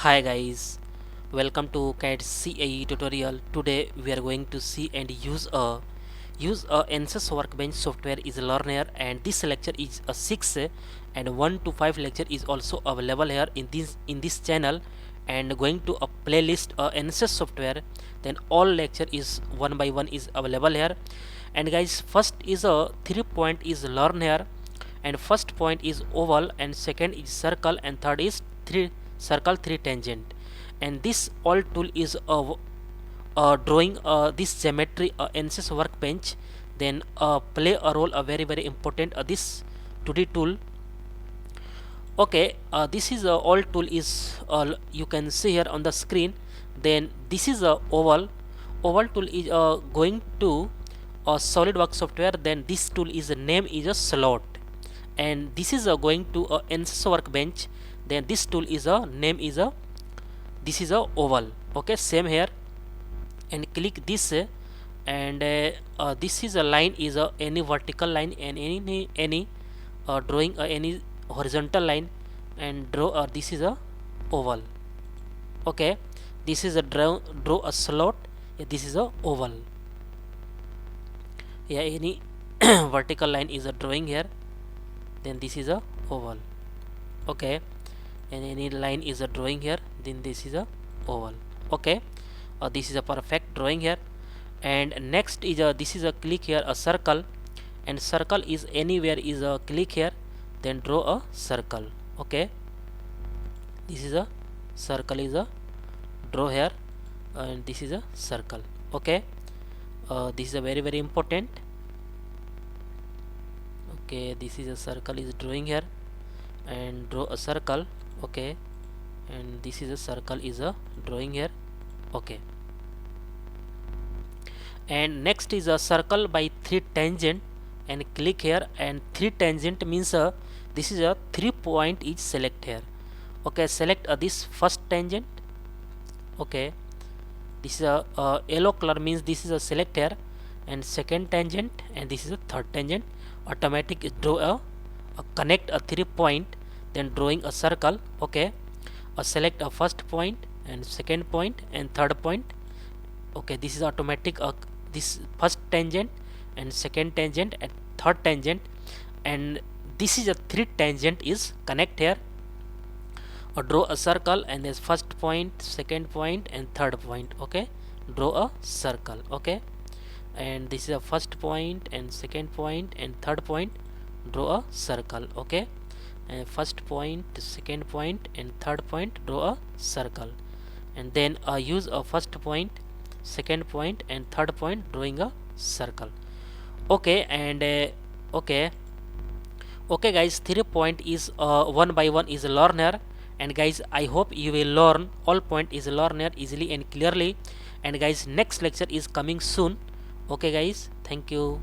Hi guys, welcome to CAD CAE tutorial. Today we are going to see and use a Ansys workbench software is learner, and this lecture is a 6 and 1 to 5 lecture is also available here in this channel, and going to a playlist Ansys software. Then all lecture is one by one is available here. And guys, first is a 3 point is learn here, and first point is oval, and second is circle, and third is 3 tangent. And this all tool is drawing this geometry Ansys workbench. Then play a role a very important this 2D tool. Okay, this is all tool is you can see here on the screen. Then this is a oval tool is going to SolidWorks software. Then this tool is name is a slot, and this is going to Ansys workbench. Then this tool is a name is a this is a oval. Okay, same here, and click this and this is a line is any vertical line, and any drawing any horizontal line, and draw this is a oval. Okay, this is a draw a slot. Yeah, this is a oval. Yeah, any vertical line is a drawing here. Then this is a oval. Okay, and any line is a drawing here. Then this is a oval. Okay, this is a perfect drawing here. And next is this is a click here a circle, and circle is anywhere is a click here. Then draw a circle. Okay, this is a circle is a draw here, and this is a circle. Okay, this is a very important. Okay, this is a circle is drawing here, and draw a circle. Okay, and this is a circle is a drawing here. Okay, and next is a circle by 3 tangent, and click here, and 3 tangent means this is a 3 point is select here. Okay, select this first tangent. Okay, this is a yellow color means this is a select here, and second tangent, and this is a third tangent. Automatic is draw a connect a 3 point, then drawing a circle. Okay, select a first point, and second point, and third point. Okay, this is automatic this first tangent, and second tangent, and third tangent, and this is a 3 tangent is connect here. Draw a circle, and this first point, second point, and third point. Okay, draw a circle. Okay, and this is a first point, and second point, and third point. Draw a circle. Okay, and first point, second point, and third point. Draw a circle, and then use a first point, second point, and third point, drawing a circle. Okay, and okay guys, 3 point is one by one is learner. And guys, I hope you will learn all point is learner easily and clearly. And guys, next lecture is coming soon. Okay guys, thank you.